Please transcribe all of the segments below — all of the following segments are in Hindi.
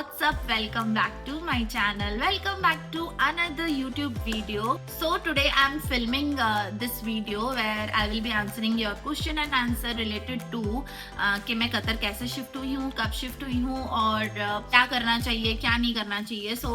what's up? Welcome back to my channel. Welcome back to another YouTube video. So today I'm filming this video where I will be answering your question and answer related to कि मैं कतर कैसे शिफ्ट हुई हूँ, कब शिफ्ट हुई हूँ और क्या करना चाहिए, क्या नहीं करना चाहिए. So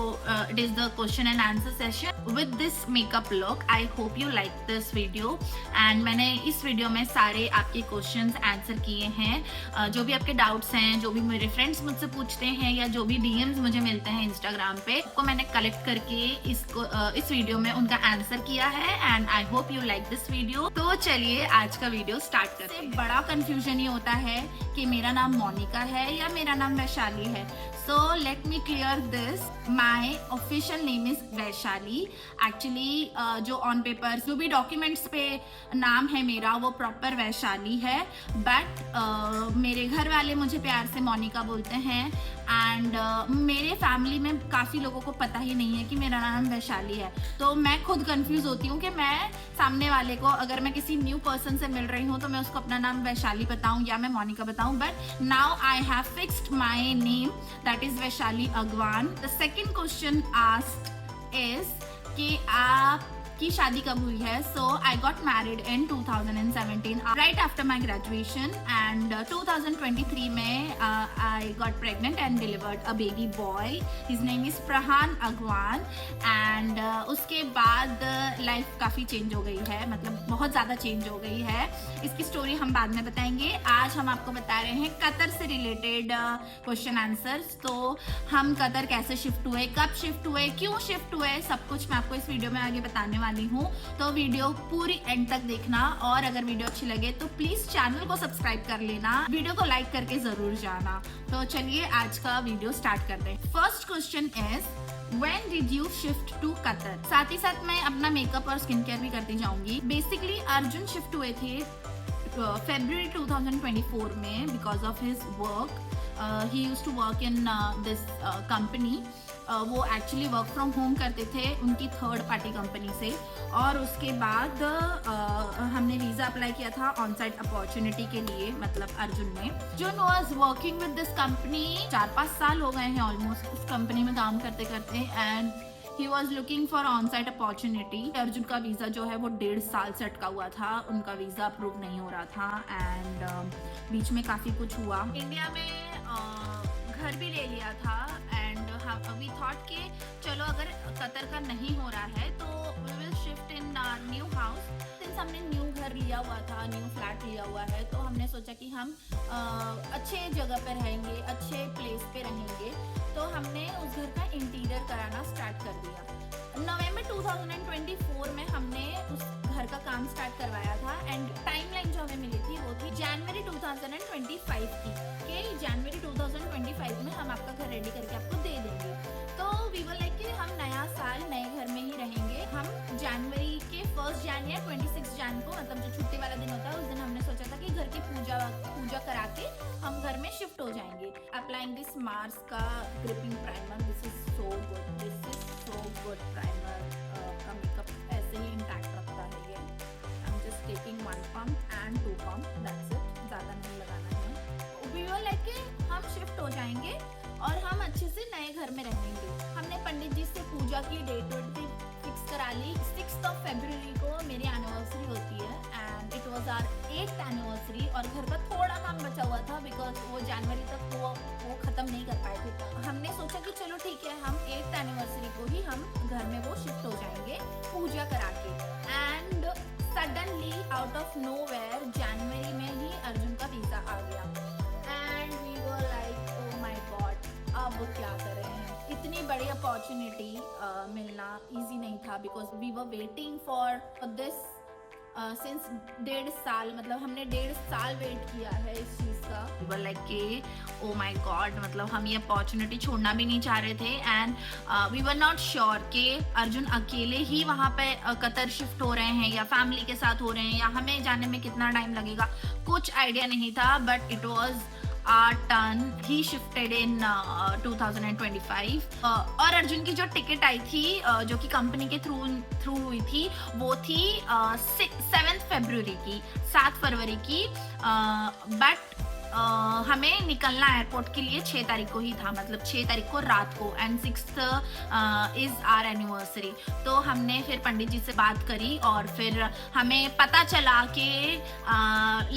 it is the question and answer session with this makeup look. I hope you like this video. And मैंने इस वीडियो में सारे आपके क्वेश्चंस आंसर किए हैं. जो भी आपके डाउट्स हैं, जो भी मेरे फ्रेंड्स मुझसे पूछते हैं या जो भी डीएम्स मुझे मिलते हैं इंस्टाग्राम पे, को मैंने कलेक्ट करके इस वीडियो में उनका आंसर किया है. And I hope you like this video. तो चलिए आज का वीडियो स्टार्ट करते हैं. बड़ा कंफ्यूजन ये होता है कि मेरा नाम मोनिका है या मेरा नाम वैशाली है. So let me clear this. My official name is Vaishali. Actually जो ऑन पेपर जो भी डॉक्यूमेंट्स पे नाम है मेरा वो प्रॉपर वैशाली है. बट मेरे घर वाले मुझे प्यार से मोनिका बोलते हैं. एंड मेरे फैमिली में काफ़ी लोगों को पता ही नहीं है कि मेरा नाम वैशाली है. तो मैं खुद कंफ्यूज होती हूँ कि मैं सामने वाले को, अगर मैं किसी न्यू पर्सन से मिल रही हूँ तो मैं उसको अपना नाम वैशाली बताऊँ या मैं मोनिका बताऊँ. But now I have fixed my name, that is Vaishali Agwan. The second question asked is कि आप की शादी कब हुई है. So I got married in 2017 right after my graduation. And 2023 में I got pregnant and delivered a baby boy. His name is Prahan Agwan. And उसके बाद लाइफ काफ़ी चेंज हो गई है, मतलब बहुत ज़्यादा चेंज हो गई है. इसकी स्टोरी हम बाद में बताएंगे. आज हम आपको बता रहे हैं कतर से रिलेटेड क्वेश्चन आंसर्स. तो हम कतर कैसे शिफ्ट हुए, कब शिफ्ट हुए, क्यों शिफ्ट हुए, सब कुछ मैं आपको इस वीडियो में आगे बताने वाली हूँ. तो वीडियो पूरी एंड तक देखना और अगर वीडियो अच्छी लगे तो प्लीज चैनल को सब्सक्राइब कर लेना, वीडियो को लाइक करके जरूर जाना. तो चलिए आज का वीडियो स्टार्ट करते हैं. First question is when did you shift to Qatar. साथ ही साथ मैं अपना मेकअप और स्किन केयर भी करती जाऊंगी. बेसिकली अर्जुन शिफ्ट हुए थे February 2024 में because of his work. He used to work in this company. वो एक्चुअली वर्क फ्रॉम होम करते थे उनकी थर्ड पार्टी कंपनी से. और उसके बाद हमने वीज़ा अप्लाई किया था ऑन साइट अपॉर्चुनिटी के लिए, मतलब अर्जुन ने. Arjun was working with this company 4-5 साल हो गए हैं ऑलमोस्ट उस कंपनी में काम करते करते. And he was looking for on site opportunity. Arjun का वीज़ा जो है वो 1.5 साल से अटका हुआ था. उनका वीज़ा अप्रूव नहीं हो रहा था. एंड बीच में काफ़ी कुछ हुआ. इंडिया में घर भी ले लिया था. एंड वी थॉट कि चलो अगर कतर का नहीं हो रहा है तो we will shift in new house. Since हमने न्यू घर लिया हुआ था, न्यू फ्लैट लिया हुआ है, तो हमने सोचा कि हम अच्छे जगह पे रहेंगे, अच्छे प्लेस पे रहेंगे. तो हमने उस घर का इंटीरियर कराना स्टार्ट कर दिया. नवंबर 2024 में हमने उस घर का काम स्टार्ट करवाया था. एंड टाइमलाइन जो हमें मिली थी वो थी जनवरी 2025 की, कि जनवरी 2025 में हम आपका घर रेडी करके आपको दे देंगे. तो वी वर लाइक कि हम नया साल नए घर में ही रहेंगे. हम जनवरी के 1 जन या 26 जन को, मतलब जो छुट्टी वाला दिन होता है, उस दिन हमने सोचा था कि घर की पूजा करा के हम घर में शिफ्ट हो जाएंगे. अप्लाइंग दिस मार्स का gripping primer. This is so good, this is so good primer. का मेकअप ऐसे ही इंटैक्ट रखता है ये. I am just taking 1 pump and 2 pump, that's it. ज़्यादा नहीं लगाना है. वी वर लाइक कि हम शिफ्ट हो जाएंगे और हम अच्छे से नए घर में रहेंगे. हमने पंडित जी से पूजा की डेट वेट फिक्स करा ली. 6 फरवरी को मेरी एनिवर्सरी होती है. And it was our 8th anniversary. और घर का थोड़ा काम बचा हुआ था बिकॉज वो जनवरी तक वो ख़त्म नहीं कर पाए थे. हमने सोचा कि चलो ठीक है, हम 8th एनिवर्सरी को ही हम घर में वो शिफ्ट हो जाएंगे पूजा करा के. And suddenly out of nowhere जनवरी में ही अर्जुन का वीज़ा आ गया. And we were like oh my god, अब क्या करें. इतनी बड़ी अपॉर्चुनिटी मिलना इजी नहीं था because we were waiting for this since 1.5 साल. मतलब हमने 1.5 साल वेट किया है इस चीज़ का. वी वर लाइक कि ओ माय गॉड, मतलब हम ये अपॉर्चुनिटी छोड़ना भी नहीं चाह रहे थे. And we were not sure कि अर्जुन अकेले ही वहाँ पे कतर शिफ्ट हो रहे हैं या फैमिली के साथ हो रहे हैं या हमें जाने में कितना टाइम लगेगा, कुछ आइडिया नहीं था. But it was turn. He shifted in 2025. और अर्जुन की जो टिकट आई थी जो कि कंपनी के थ्रू हुई थी वो थी 7 फरवरी की. बट हमें निकलना एयरपोर्ट के लिए 6 तारीख को ही था, मतलब 6 तारीख को रात को, and 6th is our anniversary. तो हमने फिर पंडित जी से बात करी और फिर हमें पता चला कि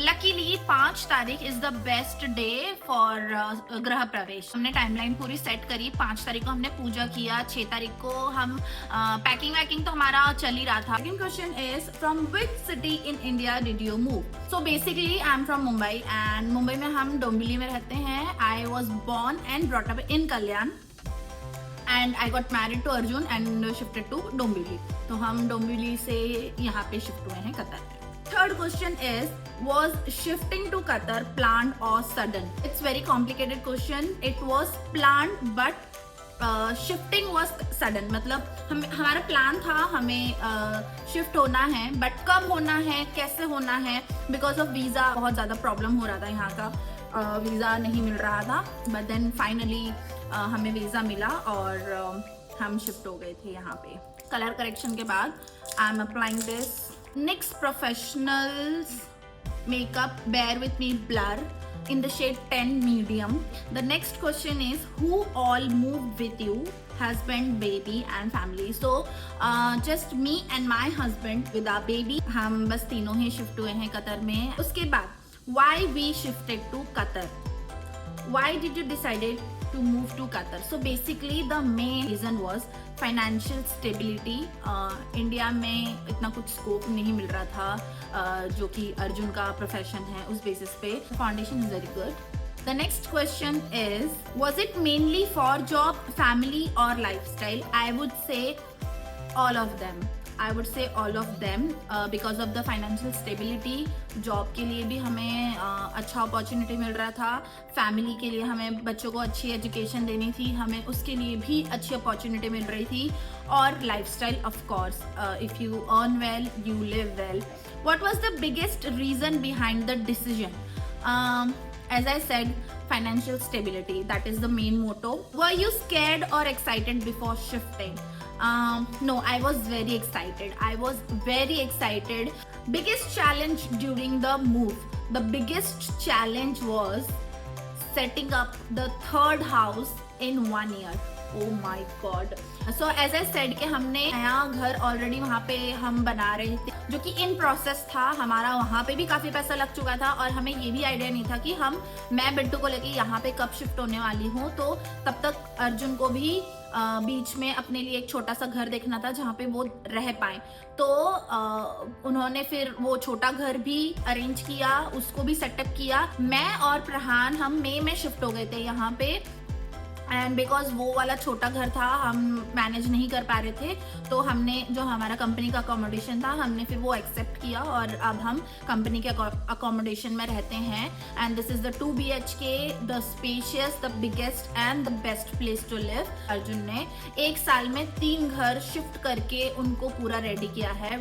लकीली 5 तारीख is the best day for गृह प्रवेश। हमने टाइमलाइन पूरी सेट करी, 5 तारीख को हमने पूजा किया, 6 तारीख को हम पैकिंग वैकिंग तो हमारा चल ही रहा था। Second question is from which city in India did you move? So basically I am from Mumbai, and Mumbai में हम डोंबिवली में रहते हैं। I was born and brought up in Kalyan and I got married to Arjun and shifted to Dombivli. तो हम डोंबिवली से यहाँ पे शिफ्ट हुए हैं कतर में। Third question is, was shifting to Qatar planned or sudden? It's very complicated question. It was planned but shifting was sudden. मतलब हमारा प्लान था हमें शिफ्ट होना है, बट कब होना है, कैसे होना है, बिकॉज ऑफ वीज़ा बहुत ज़्यादा प्रॉब्लम हो रहा था, यहाँ का वीज़ा नहीं मिल रहा था। बट देन फाइनली हमें वीज़ा मिला और हम शिफ्ट हो गए थे यहाँ पे। कलर करेक्शन के बाद I am applying this NYX professionals makeup bare with me blur in the shade 10 medium. The next question is, who all moved with you? Husband, baby and family. So just me and my husband with our baby. हम बस तीनों ही शिफ्ट हुए हैं कतर में। उसके बाद why we shifted to Qatar? Why did you decided to move to Qatar? So basically the main reason was financial stability. India में इतना कुछ स्कोप नहीं मिल रहा था जो कि अर्जुन का प्रोफेशन है, उस बेसिस पे foundation is very good. The next question is, was it mainly for job, family और lifestyle? I would say all of them. I would say all of them because of the financial stability. Job के लिए भी हमें अच्छा अपॉर्चुनिटी मिल रहा था, फैमिली के लिए हमें बच्चों को अच्छी एजुकेशन देनी थी, हमें उसके लिए भी अच्छी अपॉर्चुनिटी मिल रही थी, और lifestyle of course, if you earn well you live well. What was the biggest reason behind the decision? As I said, financial stability, that is the main motto. Were you scared or excited before shifting? No, I was very excited. I was very excited. Biggest challenge during the move. The biggest challenge was setting up the third house in 1 year. Oh my God. So as I said कि हमने नया घर ऑलरेडी वहाँ पे हम बना रहे थे, जो कि इन प्रोसेस था। हमारा वहाँ पे भी काफ़ी पैसा लग चुका था और हमें ये भी आइडिया नहीं था कि मैं बिट्टू को लेके यहाँ पे कब शिफ्ट होने वाली हूँ। तो तब तक अर्जुन को भी बीच में अपने लिए एक छोटा सा घर देखना था जहाँ पे वो रह पाए। तो उन्होंने फिर वो छोटा घर भी अरेंज किया, उसको भी सेटअप किया। मैं और प्रहान हम मई में शिफ्ट हो गए थे यहाँ पे, एंड बिकॉज वो वाला छोटा घर था हम मैनेज नहीं कर पा रहे थे, तो हमने जो हमारा कंपनी का अकोमोडेशन था हमने फिर वो एक्सेप्ट किया और अब हम कंपनी के अकोमोडेशन में रहते हैं। And this is the 2 BHK, the spacious, the biggest and the best place to live. Arjun ने 1 साल में 3 घर शिफ्ट करके उनको पूरा रेडी किया है,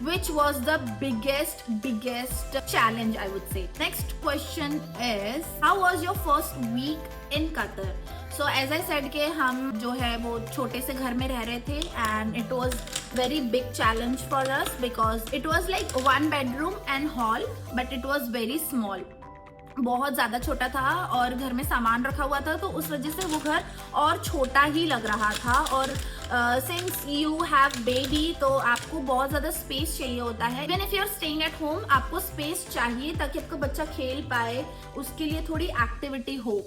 which was the biggest challenge, I would say. Next question is, how was your first week in Qatar? So as I said कि हम जो है वो छोटे से घर में रह रहे थे, and it was very big challenge for us because it was like 1 bedroom and hall, but it was very small. बहुत ज़्यादा छोटा था और घर में सामान रखा हुआ था, तो उस वजह से वो घर और छोटा ही लग रहा था। और सिंस यू हैव बेबी तो आपको बहुत ज़्यादा स्पेस चाहिए होता है। Even if you are staying at home आपको स्पेस चाहिए ताकि आपका बच्चा खेल पाए, उसके लिए थोड़ी एक्टिविटी हो,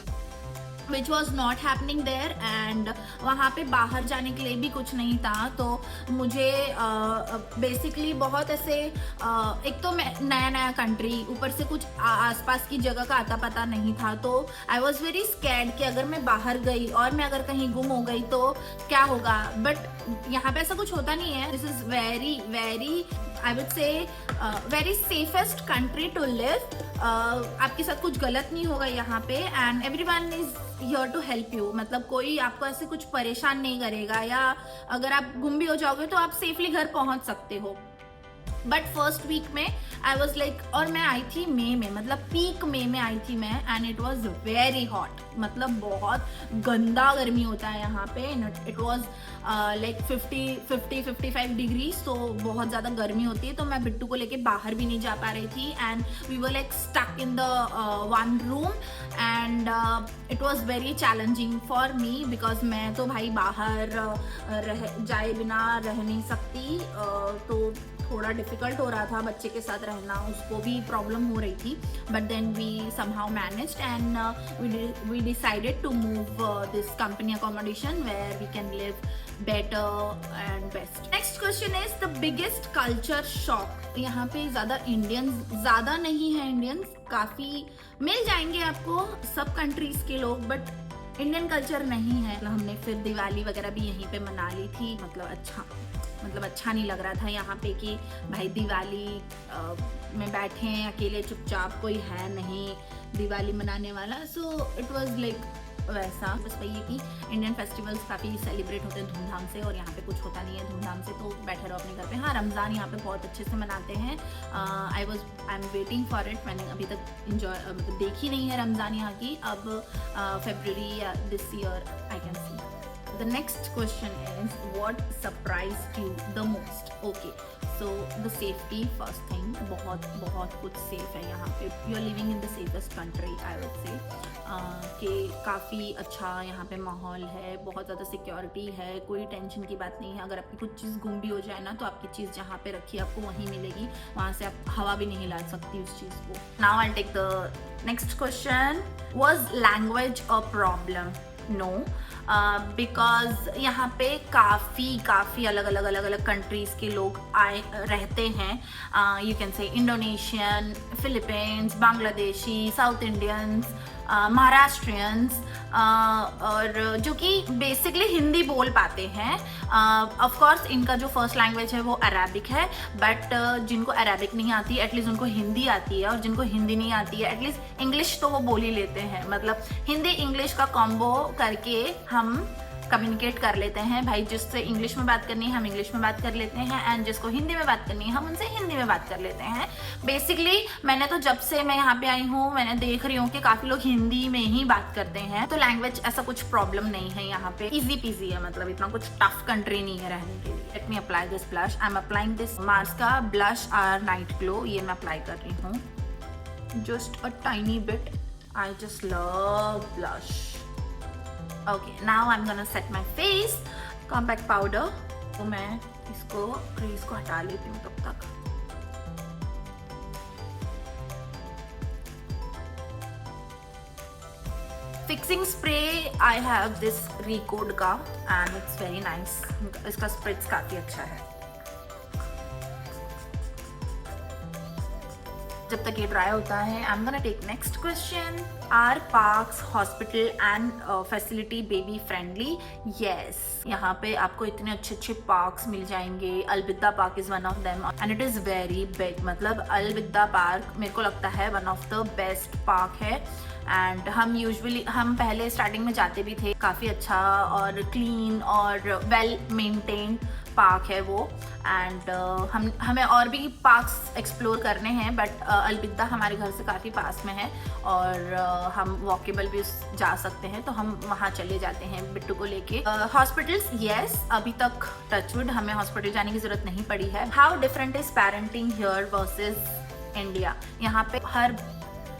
which was not happening there. And वहाँ पे बाहर जाने के लिए भी कुछ नहीं था, तो मुझे बेसिकली बहुत ऐसे एक तो नया कंट्री, ऊपर से कुछ आसपास की जगह का आता पता नहीं था, तो आई वॉज वेरी स्कैर्ड कि अगर मैं बाहर गई और मैं अगर कहीं गुम हो गई तो क्या होगा। बट यहाँ पे ऐसा कुछ होता नहीं है। This is very I would say very safest country to live. आपके साथ कुछ गलत नहीं होगा यहाँ पे, and everyone is here to help you. मतलब कोई आपको ऐसे कुछ परेशान नहीं करेगा, या अगर आप गुम भी हो जाओगे तो आप सेफली घर पहुँच सकते हो। बट फर्स्ट वीक में आई वॉज लाइक, और मैं आई थी मई में, मतलब पीक मई में आई थी मैं, and it was very hot, मतलब बहुत गंदा गर्मी होता है यहाँ पे। इट वॉज लाइक 50-55 डिग्री, तो बहुत ज़्यादा गर्मी होती है। तो मैं बिट्टू को लेके बाहर भी नहीं जा पा रही थी, and we were like stuck in the one room, and it was very challenging for me, because मैं तो भाई बाहर जाए बिना रह नहीं सकती, तो थोड़ा डिफिकल्ट हो रहा था बच्चे के साथ रहना, उसको भी प्रॉब्लम हो रही थी। But then we somehow managed and we decided to move this company accommodation where we can live better and best. Next question is the biggest culture shock. यहाँ पे ज़्यादा नहीं है इंडियंस, काफ़ी मिल जाएंगे आपको सब कंट्रीज के लोग, बट इंडियन कल्चर नहीं है। हमने फिर दिवाली वगैरह भी यहीं पे मना ली थी, मतलब अच्छा नहीं लग रहा था यहाँ पे कि भाई दिवाली में बैठे हैं अकेले चुपचाप, कोई है नहीं दिवाली मनाने वाला। सो इट वाज लाइक वैसा। बस वही है कि इंडियन फेस्टिवल्स काफ़ी सेलिब्रेट होते हैं धूमधाम से, और यहाँ पे कुछ होता नहीं है धूमधाम से, तो बैठे रहो अपने घर पे। हाँ, रमज़ान यहाँ पे बहुत अच्छे से मनाते हैं। I am waiting for it. मैंने अभी तक मतलब देखी नहीं है रमज़ान यहाँ की। अब February this year I can see. The next question is, what surprised you the most? Okay, so the safety first thing, बहुत कुछ safe है यहाँ पे। You are living in the safest country, I would say. कि काफ़ी अच्छा यहाँ पे माहौल है, बहुत ज़्यादा सिक्योरिटी है, कोई टेंशन की बात नहीं है। अगर आपकी कुछ चीज़ गुम भी हो जाए ना, तो आपकी चीज़ जहाँ पे रखी है आपको वहीं मिलेगी, वहाँ से आप हवा भी नहीं ला सकती उस चीज़ को। Now I'll take the next question. Was language a problem? No, because यहाँ पे काफ़ी अलग कंट्रीज़ के लोग रहते हैं। You can say Indonesian, Philippines, Bangladeshi, South Indians, Maharashtrians, और जो कि बेसिकली हिंदी बोल पाते हैं। ऑफ कोर्स इनका जो फर्स्ट लैंग्वेज है वो अरेबिक है, बट जिनको अरेबिक नहीं आती एटलीस्ट उनको हिंदी आती है, और जिनको हिंदी नहीं आती है एटलीस्ट इंग्लिश तो वो बोल ही लेते हैं। मतलब हिंदी इंग्लिश का कॉम्बो करके हम कम्युनिकेट कर लेते हैं। भाई जिससे इंग्लिश में बात करनी है हम इंग्लिश में बात कर लेते हैं, एंड जिसको हिंदी में बात करनी है हम उनसे हिंदी में बात कर लेते हैं। बेसिकली मैंने तो जब से मैं यहाँ पे आई हूँ मैंने देख रही हूँ कि काफ़ी लोग हिंदी में ही बात करते हैं, तो लैंग्वेज ऐसा कुछ प्रॉब्लम नहीं है यहाँ पे। इजी पीजी है, मतलब इतना कुछ टफ कंट्री नहीं है रहने के लिए। Let me apply this blush. I am applying this Mars का ब्लश आर नाइट ग्लो, ये मैं अप्लाई कर रही हूँ just a tiny bit. I just love blush. Okay, now I'm gonna set my face. Compact powder. तो मैं इसको क्रीज को हटा लेती हूँ तब तक। Fixing spray I have this Recode का, and it's very nice. इसका स्प्रिट्स काफ़ी अच्छा है। जब तक ये ड्राई होता है, I am gonna take next question. Are parks, hospital and facility baby friendly? Yes, यहाँ पे आपको इतने अच्छे पार्क्स मिल जाएंगे। Al Bidda park is one of them and it is very big. मतलब अलविदा पार्क मेरे को लगता है one of the best park है, एंड हम पहले स्टार्टिंग में जाते भी थे। काफ़ी अच्छा और क्लीन और वेल मेंटेन्ड पार्क है वो, एंड हमें और भी पार्क्स एक्सप्लोर करने हैं, बट अलविदा हमारे घर से काफ़ी पास में है, और हम वॉकेबल भी जा सकते हैं, तो हम वहाँ चले जाते हैं बिट्टू को लेके। हॉस्पिटल्स, यस, अभी तक टचवुड हमें हॉस्पिटल जाने की ज़रूरत नहीं पड़ी है। How different is parenting here versus India? यहाँ पे हर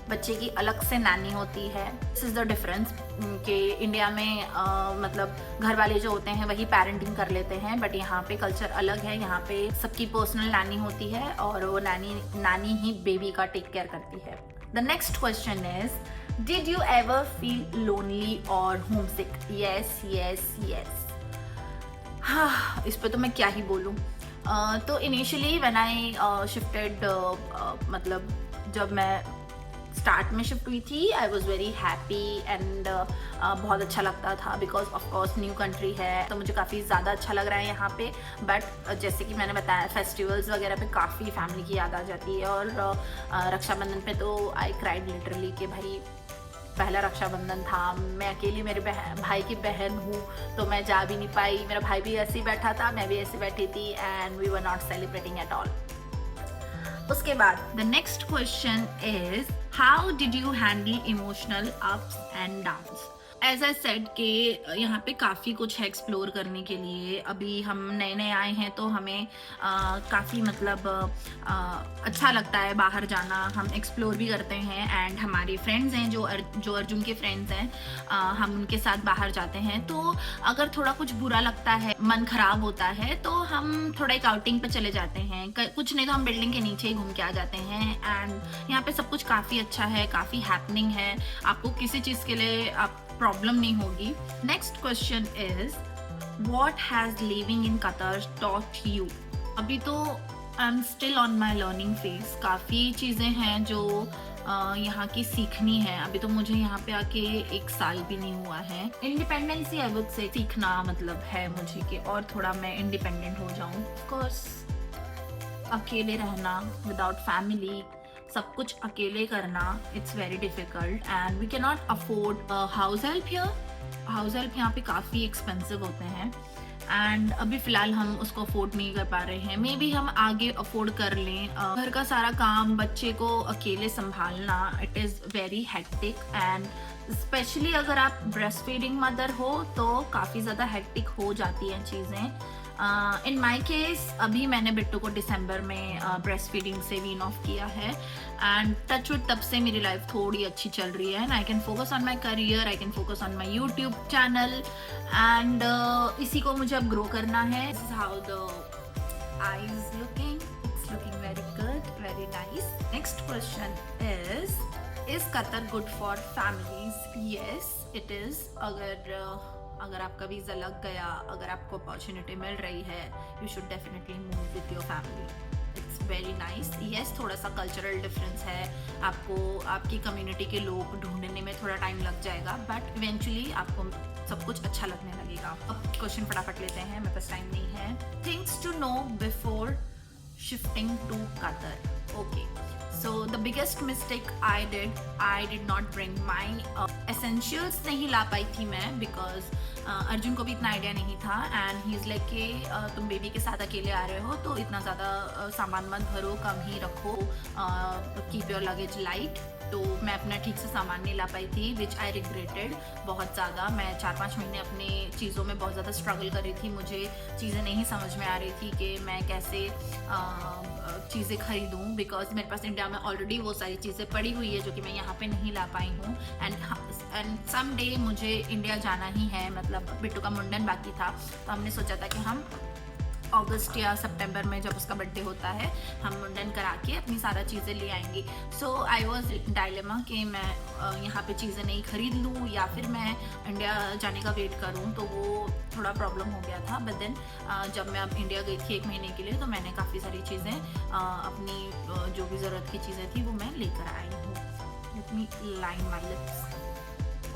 बच्चे की अलग से नानी होती है। दिस इज़ द डिफरेंस कि इंडिया में मतलब घर वाले जो होते हैं वही पेरेंटिंग कर लेते हैं, बट यहाँ पे कल्चर अलग है। यहाँ पे सबकी पर्सनल नानी होती है, और वो नानी ही बेबी का टेक केयर करती है। The next question is, did you ever feel lonely और होमसिक? Yes yes yes. हाँ, इस पर तो मैं क्या ही बोलूँ। तो इनिशियली व्हेन आई शिफ्टेड, मतलब जब मैं स्टार्ट में शिफ्ट हुई थी, I was very happy and बहुत अच्छा लगता था, because of course new country है, तो मुझे काफ़ी ज़्यादा अच्छा लग रहा है यहाँ पे। बट जैसे कि मैंने बताया, फेस्टिवल्स वगैरह पे काफ़ी फैमिली की याद आ जाती है, और रक्षाबंधन पे तो आई क्राइड लिटरली कि भाई पहला रक्षाबंधन था, मैं अकेली मेरे भाई की बहन हूँ, तो मैं जा भी नहीं पाई। मेरा भाई भी ऐसे ही बैठा था, मैं भी ऐसे बैठी थी, and we were not celebrating at all. उसके बाद the next question is how did you handle emotional ups and downs. As I said कि यहाँ पे काफ़ी कुछ है एक्सप्लोर करने के लिए। अभी हम नए नए आए हैं तो हमें काफ़ी मतलब अच्छा लगता है बाहर जाना, हम एक्सप्लोर भी करते हैं। एंड हमारे फ्रेंड्स हैं जो अर्जुन के फ्रेंड्स हैं, हम उनके साथ बाहर जाते हैं। तो अगर थोड़ा कुछ बुरा लगता है, मन खराब होता है, तो हम थोड़ा एक आउटिंग पे चले जाते हैं। कुछ नहीं तो हम बिल्डिंग के नीचे ही घूम के आ जाते हैं। एंड यहाँ पे सब कुछ काफ़ी अच्छा है, काफ़ी हैपनिंग है, आपको किसी चीज़ के लिए आप प्रॉब्लम नहीं होगी। Next question is what has living in Qatar taught you. अभी तो I am still on my learning phase, काफ़ी चीज़ें हैं जो यहाँ की सीखनी है। अभी तो मुझे यहाँ पे आके 1 साल भी नहीं हुआ है। इंडिपेंडेंसी आई वुड से सीखना मतलब है मुझे कि और थोड़ा मैं इंडिपेंडेंट हो जाऊँ। ऑफ कोर्स अकेले रहना विदाउट फैमिली, सब कुछ अकेले करना, it's very difficult and we can not afford house help here. House help यहाँ पे काफ़ी एक्सपेंसिव होते हैं एंड अभी फ़िलहाल हम उसको अफोर्ड नहीं कर पा रहे हैं। मे बी हम आगे अफोर्ड कर लें। घर का सारा काम, बच्चे को अकेले संभालना, it is very hectic and specially अगर आप ब्रेस्ट फीडिंग मदर हो तो काफ़ी ज़्यादा हेक्टिक हो जाती हैं चीज़ें। इन माई केस अभी मैंने बिट्टू को दिसंबर में ब्रेस्ट फीडिंग से वीन ऑफ किया है एंड टच वुड तब से मेरी लाइफ थोड़ी अच्छी चल रही है and I can focus on my career, I can focus on my YouTube channel and इसी को मुझे अब ग्रो करना है। This is how the eyes looking, it's looking very good, very nice. Next question is Qatar good for families? Yes, it is. अगर आपका वीज़ा लग गया, अगर आपको अपॉर्चुनिटी मिल रही है, you should definitely move with your family. It's very nice. Yes, थोड़ा सा कल्चरल डिफरेंस है, आपको आपकी कम्युनिटी के लोग ढूंढने में थोड़ा टाइम लग जाएगा, बट इवेंचुअली आपको सब कुछ अच्छा लगने लगेगा। अब क्वेश्चन फटाफट लेते हैं, मेरे पास टाइम नहीं है। Things to know before shifting to Qatar. Okay, so the biggest mistake I did not bring my essentials नहीं ला पाई थी मैं because अर्जुन को भी इतना आइडिया नहीं था एंड ही इज़ लाइक कि तुम बेबी के साथ अकेले आ रहे हो तो इतना ज़्यादा सामान मत भरो, कम ही रखो, कीप योर लगेज लाइट। तो मैं अपना ठीक से सामान नहीं ला पाई थी विच आई रिग्रेटेड बहुत ज़्यादा। मैं 4-5 महीने अपने चीज़ों में बहुत ज़्यादा स्ट्रगल कर रही थी। मुझे चीज़ें नहीं समझ में आ रही थी कि मैं कैसे चीज़ें खरीदूँ बिकॉज मेरे पास इंडिया में ऑलरेडी वो सारी चीज़ें पड़ी हुई है जो कि मैं यहाँ पे नहीं ला पाई हूँ। एंड सम डे मुझे इंडिया जाना ही है, मतलब बिट्टू का मुंडन बाकी था तो हमने सोचा था कि हम अगस्त या सितंबर में जब उसका बर्थडे होता है हम मुंडन करा के अपनी सारा चीज़ें ले आएंगे। सो आई वॉज डायलेमा कि मैं यहाँ पे चीज़ें नहीं खरीद लूँ या फिर मैं इंडिया जाने का वेट करूँ, तो वो थोड़ा प्रॉब्लम हो गया था। बट देन जब मैं अब इंडिया गई थी 1 महीने के लिए तो मैंने काफ़ी सारी चीज़ें अपनी जो भी ज़रूरत की चीज़ें थी वो मैं लेकर आई हूँ। Let me line my lips.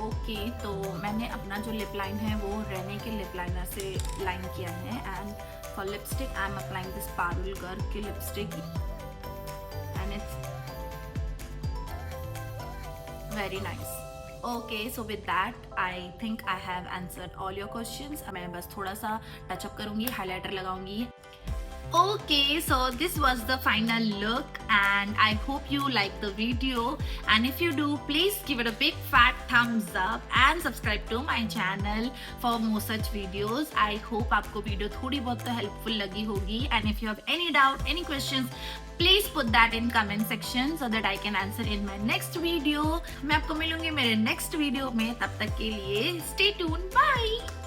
Okay, तो मैंने अपना जो लिप लाइन है वो रहने के लिप लाइनर से लाइन किया है and for lipstick I am applying this Parul Garg ki lipstick and it's very nice. Okay, so with that I think I have answered all your questions. मैं बस थोड़ा सा टच अप करूँगी, हाइलाइटर लगाऊंगी। Okay, so this was the final look and I hope you like the video, and if you do, please give it a big fat thumbs up and subscribe to my channel for more such videos. I hope आपको वीडियो थोड़ी बहुत तो हेल्पफुल लगी होगी and if you have any doubt, any questions, please put that in comment section so that I can answer in my next video. मैं आपको मिलूंगी मेरे next video में, तब तक के लिए stay tuned, bye.